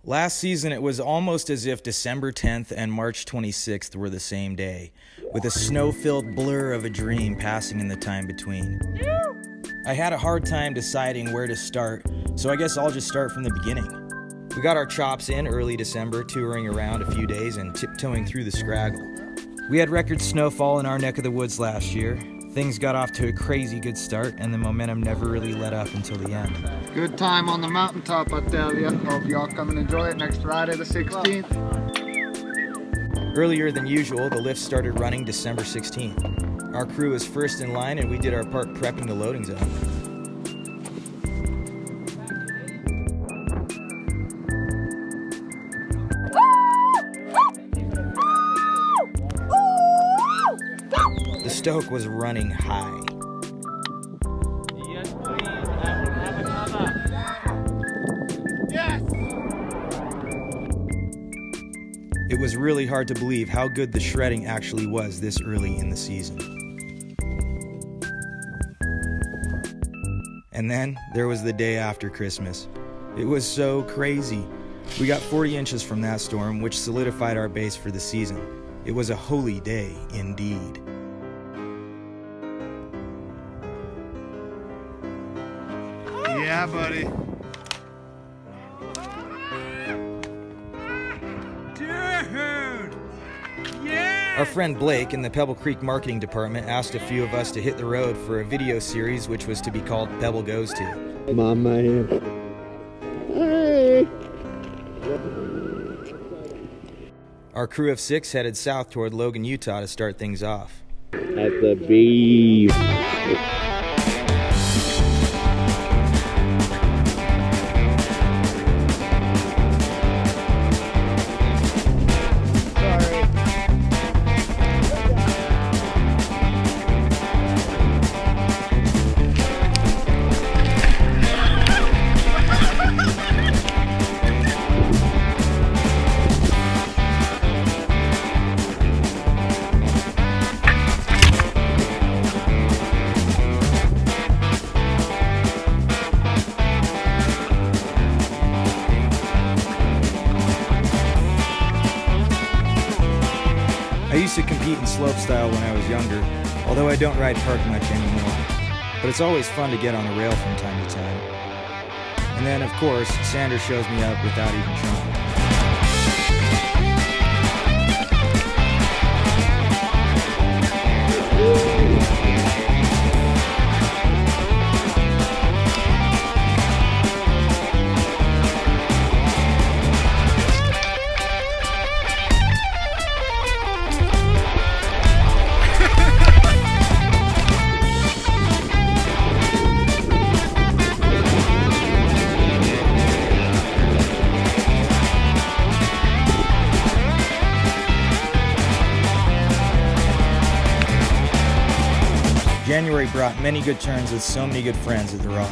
Last season, it was almost as if December 10th and March 26th were the same day, with a snow-filled blur of a dream passing in the time between. I had a hard time deciding where to start, so I guess I'll just start from the beginning. We got our chops in early December, touring around a few days and tiptoeing through the scraggle. We had record snowfall in our neck of the woods last year. Things got off to a crazy good start, and the momentum never really let up until the end. Good time on the mountaintop, I tell ya. Hope y'all come and enjoy it next Friday the 16th. Earlier than usual, the lift started running December 16th. Our crew was first in line, and we did our part prepping the loading zone. The stoke was running high. Yes, please. Have another. Yes! It was really hard to believe how good the shredding actually was this early in the season. And then there was the day after Christmas. It was so crazy. We got 40 inches from that storm, which solidified our base for the season. It was a holy day indeed. Yeah, buddy. Dude! Yeah! Our friend Blake in the Pebble Creek marketing department asked a few of us to hit the road for a video series which was to be called Pebble Goes To. Mama here. Hey! Our crew of 6 headed south toward Logan, Utah to start things off. At the Beaver. I used to compete in slopestyle when I was younger, although I don't ride park much anymore. But it's always fun to get on a rail from time to time. And then, of course, Sander shows me up without even trying. January brought many good turns with so many good friends at the Raw.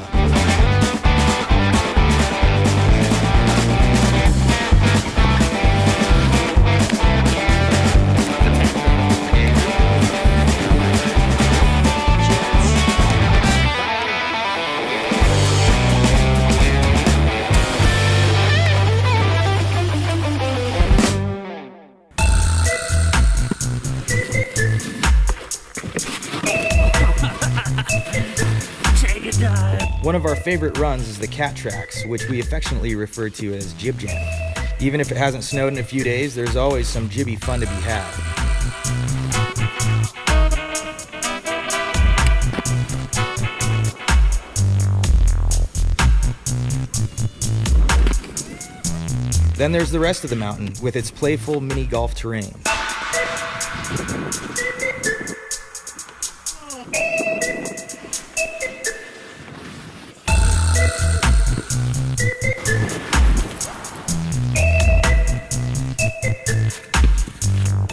One of our favorite runs is the cat tracks, which we affectionately refer to as jib jamming. Even if it hasn't snowed in a few days, there's always some jibby fun to be had. Then there's the rest of the mountain, with its playful mini golf terrain.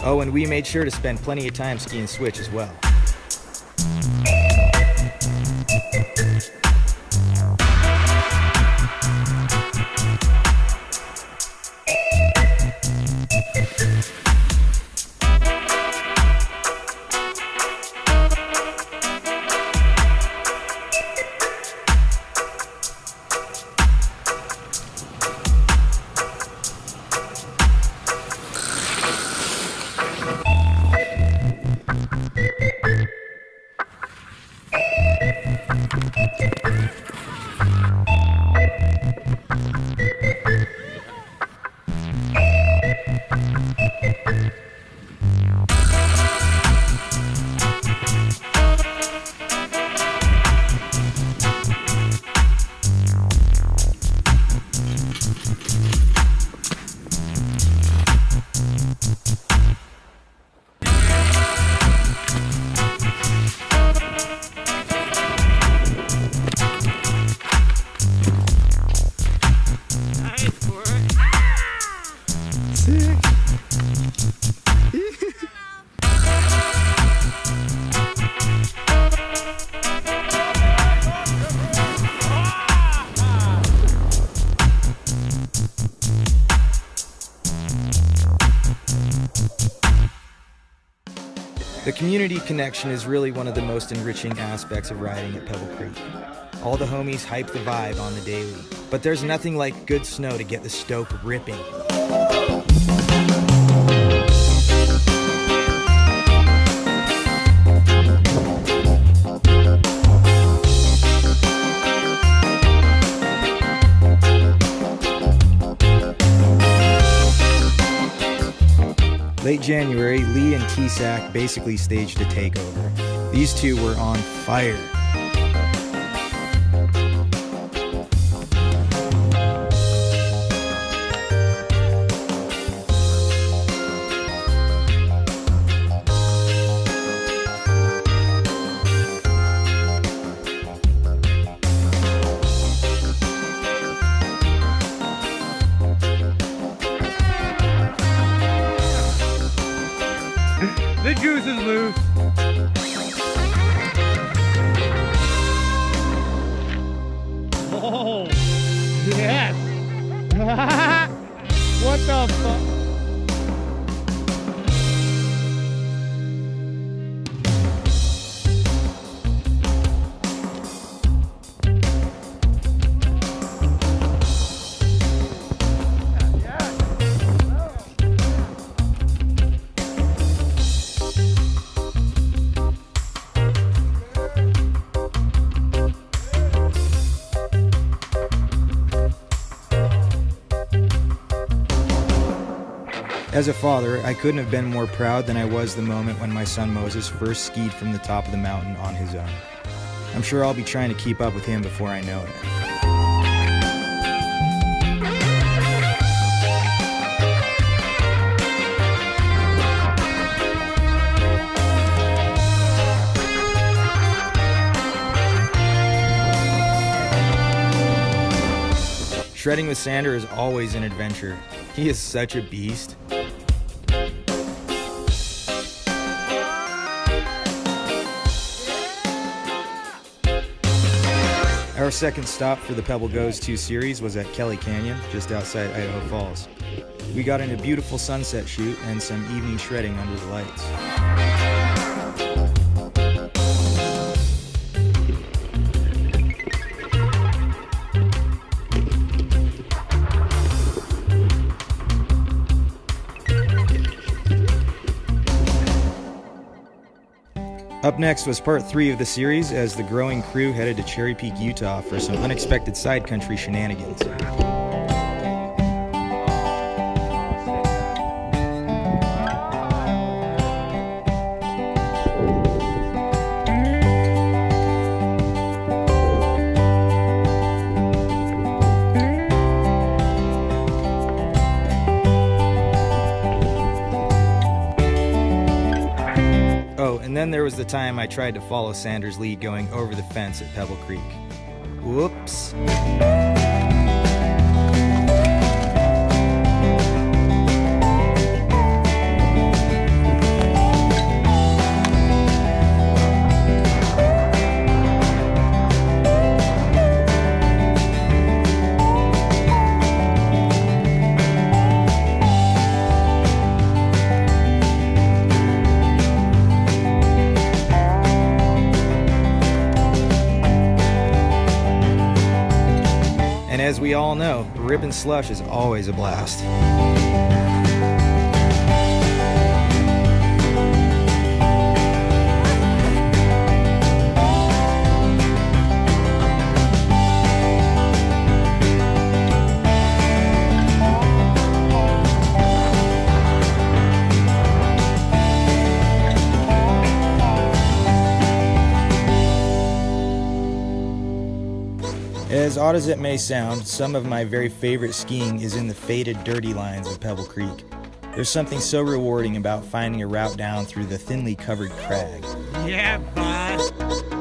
Oh, and we made sure to spend plenty of time skiing switch as well. Nice work. Sick. The community connection is really one of the most enriching aspects of riding at Pebble Creek. All the homies hype the vibe on the daily, but there's nothing like good snow to get the stoke ripping. Late January, Lee and T-Sack basically staged a takeover. These two were on fire. The juice is loose. Oh, yes. What the fuck? As a father, I couldn't have been more proud than I was the moment when my son Moses first skied from the top of the mountain on his own. I'm sure I'll be trying to keep up with him before I know it. Shredding with Sander is always an adventure. He is such a beast. Our second stop for the Pebble Goes 2 series was at Kelly Canyon, just outside Idaho Falls. We got in a beautiful sunset shoot and some evening shredding under the lights. Up next was part 3 of the series as the growing crew headed to Cherry Peak, Utah for some unexpected side country shenanigans. And then there was the time I tried to follow Sander's lead going over the fence at Pebble Creek. Whoops. As we all know, ripping slush is always a blast. As as odd as it may sound, some of my very favorite skiing is in the faded, dirty lines of Pebble Creek. There's something so rewarding about finding a route down through the thinly covered crag. Yeah, bud.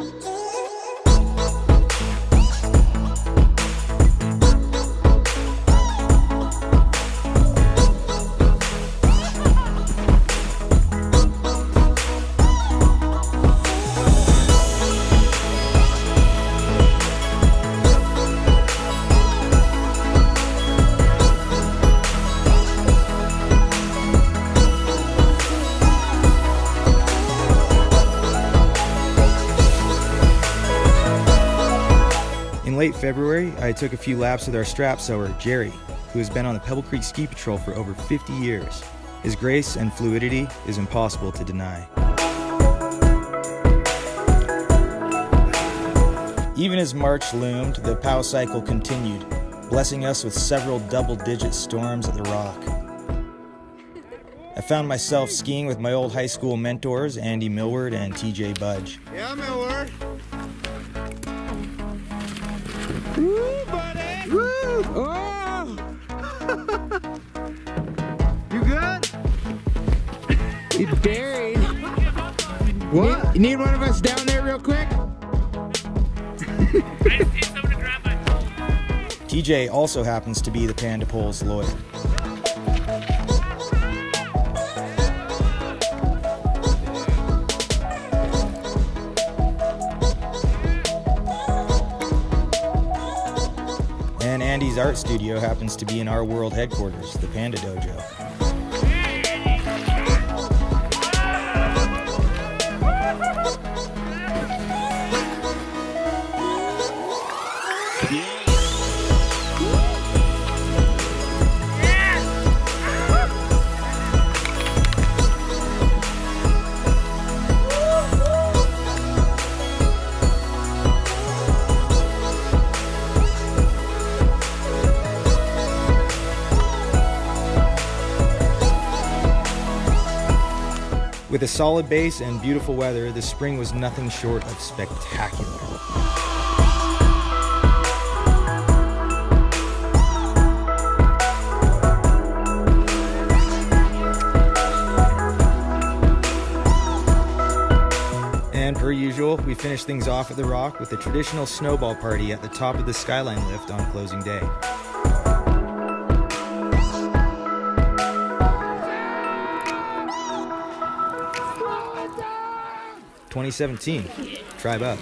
In late February, I took a few laps with our strap sewer, Jerry, who has been on the Pebble Creek Ski Patrol for over 50 years. His grace and fluidity is impossible to deny. Even as March loomed, the POW cycle continued, blessing us with several double-digit storms at the Rock. I found myself skiing with my old high school mentors, Andy Millward and TJ Budge. Yeah, Millward. Woo, buddy! Woo! Oh! You good? He's buried. What? You need one of us down there real quick? TJ also happens to be the Panda Pole's lawyer. And Andy's art studio happens to be in our world headquarters, the Panda Dojo. With a solid base and beautiful weather, the spring was nothing short of spectacular. And per usual, we finished things off at the Rock with a traditional snowball party at the top of the Skyline lift on closing day. 2017, Tribe up.